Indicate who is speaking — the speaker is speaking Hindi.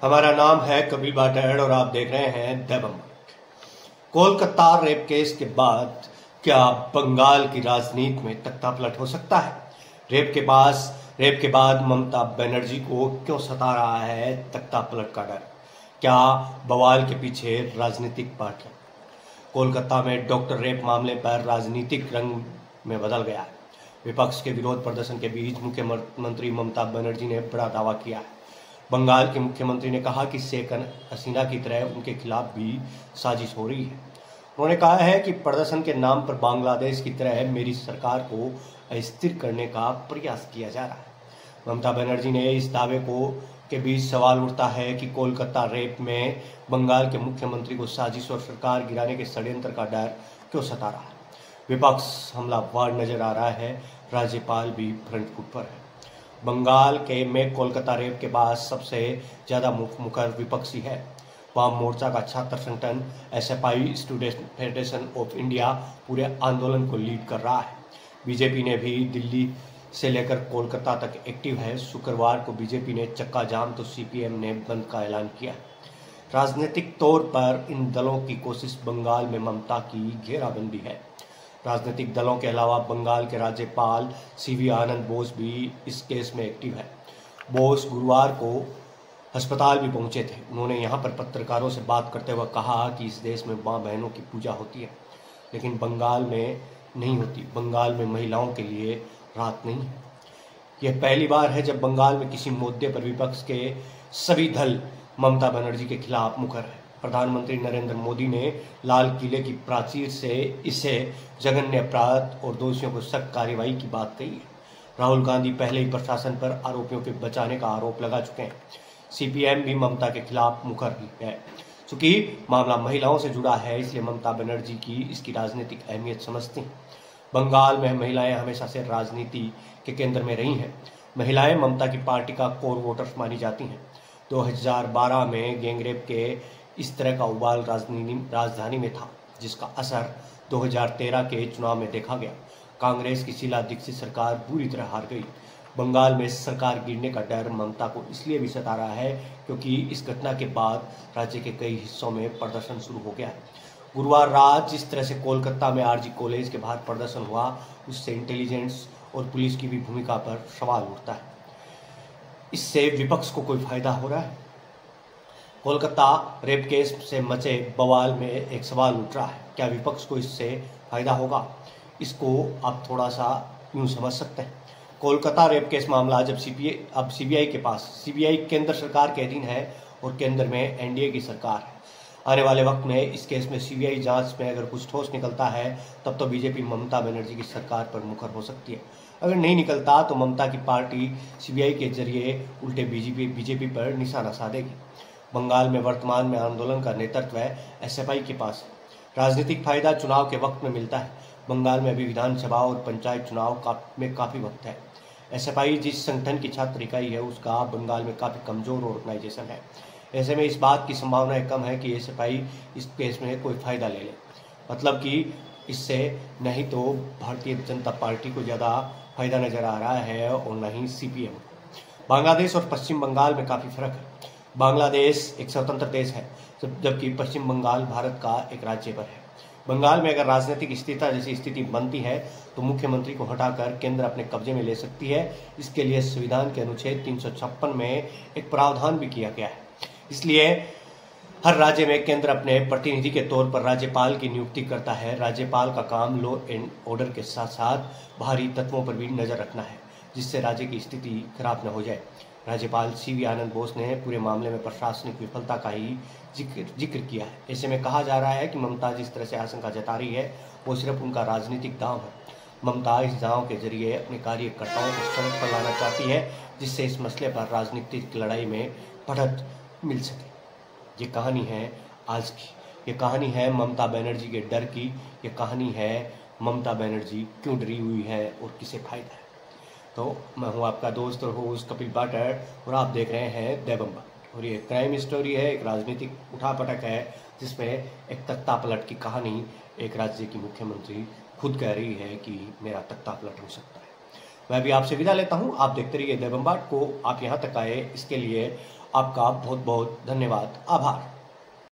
Speaker 1: हमारा नाम है कपिल बाटड़ और आप देख रहे हैं दैबम। कोलकाता रेप केस के बाद क्या बंगाल की राजनीति में तख्तापलट हो सकता है? रेप के बाद ममता बनर्जी को क्यों सता रहा है तख्तापलट का डर? क्या बवाल के पीछे राजनीतिक पार्टी? कोलकाता में डॉक्टर रेप मामले पर राजनीतिक रंग में बदल गया है। विपक्ष के विरोध प्रदर्शन के बीच मुख्यमंत्री ममता बनर्जी ने बड़ा दावा किया है। बंगाल के मुख्यमंत्री ने कहा कि शेख हसीना की तरह उनके खिलाफ भी साजिश हो रही है। उन्होंने कहा है कि प्रदर्शन के नाम पर बांग्लादेश की तरह मेरी सरकार को अस्थिर करने का प्रयास किया जा रहा है। ममता बनर्जी ने इस दावे के बीच सवाल उठता है कि कोलकाता रेप में बंगाल के मुख्यमंत्री को साजिश और सरकार गिराने के षड्यंत्र का डर क्यों सता रहा है? विपक्ष हमलावर नजर आ रहा है, राज्यपाल भी फ्रंट फुट पर है। बंगाल के में कोलकाता रेप के बाद सबसे ज्यादा मुखर विपक्षी है। वाम मोर्चा का छात्र संगठन SFI student federation of India पूरे आंदोलन को लीड कर रहा है। बीजेपी ने भी दिल्ली से लेकर कोलकाता तक एक्टिव है। शुक्रवार को बीजेपी ने चक्का जाम तो सीपीएम ने बंद का ऐलान किया। राजनीतिक तौर पर इन दलों की कोशिश बंगाल में ममता की घेराबंदी है। राजनीतिक दलों के अलावा बंगाल के राज्यपाल सीवी आनंद बोस भी इस केस में एक्टिव है। बोस गुरुवार को अस्पताल भी पहुंचे थे। उन्होंने यहां पर पत्रकारों से बात करते हुए कहा कि इस देश में मां बहनों की पूजा होती है, लेकिन बंगाल में नहीं होती। बंगाल में महिलाओं के लिए रात नहीं है। यह पहली बार है जब बंगाल में किसी मुद्दे पर विपक्ष के सभी दल ममता बनर्जी के खिलाफ मुखर है। प्रधानमंत्री नरेंद्र मोदी ने लाल किले की प्राचीर से इसे जघन्य अपराध और दोषियों को सख्त कार्रवाई की बात कही है। राहुल गांधी पहले ही प्रशासन पर आरोपियों के बचाने का आरोप लगा चुके हैं। सीपीएम भी ममता के खिलाफ मुखर है। चूंकि मामला महिलाओं से जुड़ा है, इसलिए ममता बनर्जी की इसकी राजनीतिक अहमियत समझती हैं। बंगाल में महिलाएं हमेशा से राजनीति के केंद्र में रही हैं। महिलाएं ममता की पार्टी का कोर वोटर्स मानी जाती हैं। 2012 में गैंगरेप के इस तरह का उबाल राजधानी में था, जिसका असर 2013 के चुनाव में देखा गया। कांग्रेस की शीला दीक्षित सरकार बुरी तरह हार गई। बंगाल में सरकार गिरने का डर ममता को इसलिए भी सता रहा है क्योंकि इस घटना के बाद राज्य के कई हिस्सों में प्रदर्शन शुरू हो गया है। गुरुवार रात जिस तरह से कोलकाता में आरजी कॉलेज के बाहर प्रदर्शन हुआ, उससे इंटेलिजेंस और पुलिस की भी भूमिका पर सवाल उठता है। इससे विपक्ष को कोई फायदा हो रहा है? कोलकाता रेप केस से मचे बवाल में एक सवाल उठ रहा है, क्या विपक्ष को इससे फायदा होगा? इसको आप थोड़ा सा यूं समझ सकते हैं। कोलकाता रेप केस मामला जब सीबीआई के पास, सीबीआई केंद्र सरकार के अधीन है और केंद्र में एनडीए की सरकार है। आने वाले वक्त में इस केस में सीबीआई जांच में अगर कुछ ठोस निकलता है, तब तो बीजेपी ममता बनर्जी की सरकार पर मुखर हो सकती है। अगर नहीं निकलता तो ममता की पार्टी सीबीआई के जरिए उल्टे बीजेपी पर निशाना साधेगी। बंगाल में वर्तमान में आंदोलन का नेतृत्व एसएफआई के पास है। राजनीतिक फायदा चुनाव के वक्त में मिलता है। बंगाल में अभी विधानसभा और पंचायत चुनाव में काफी वक्त है। एसएफआई जिस संगठन की छात्र इकाई है, उसका बंगाल में काफी कमजोर ऑर्गेनाइजेशन है। ऐसे में इस बात की संभावना कम है कि एसएफआई इस केस में कोई फायदा ले ले। मतलब कि इससे नहीं तो भारतीय जनता पार्टी को ज्यादा फायदा नजर आ रहा है और न ही सीपीएम। बांग्लादेश और पश्चिम बंगाल में काफी फर्क है। बांग्लादेश एक स्वतंत्र देश है, जबकि पश्चिम बंगाल भारत का एक राज्य पर है। बंगाल में अगर राजनीतिक स्थिरता जैसी स्थिति बनती है तो मुख्यमंत्री को हटाकर केंद्र अपने कब्जे में ले सकती है। इसके लिए संविधान के अनुच्छेद 356 में एक प्रावधान भी किया गया है। इसलिए हर राज्य में केंद्र अपने प्रतिनिधि के तौर पर राज्यपाल की नियुक्ति करता है। राज्यपाल का काम लॉ एंड ऑर्डर के साथ साथ बाहरी तत्वों पर भी नजर रखना है, जिससे राज्य की स्थिति खराब न हो जाए। राज्यपाल सीवी आनंद बोस ने पूरे मामले में प्रशासनिक विफलता का ही जिक्र किया है। ऐसे में कहा जा रहा है कि ममता जिस तरह से आशंका जता रही है, वो सिर्फ उनका राजनीतिक दांव है। ममता इस दांव के जरिए अपने कार्यकर्ताओं को सड़क पर लाना चाहती है, जिससे इस मसले पर राजनीतिक लड़ाई में बढ़त मिल सके। ये कहानी है आज की। ये कहानी है ममता बनर्जी के डर की। ये कहानी है ममता बनर्जी क्यों डरी हुई है और किसे फायदा है। तो मैं हूं आपका दोस्त और होस्ट कपिल बाटड़ और आप देख रहे हैं दैबम। और ये क्राइम स्टोरी है, एक राजनीतिक उठापटक है, जिसमें एक तख्तापलट की कहानी एक राज्य की मुख्यमंत्री खुद कह रही है कि मेरा तख्तापलट हो सकता है। मैं भी आपसे विदा लेता हूं। आप देखते रहिए दैबम बाट को। आप यहां तक आए इसके लिए आपका बहुत बहुत धन्यवाद, आभार।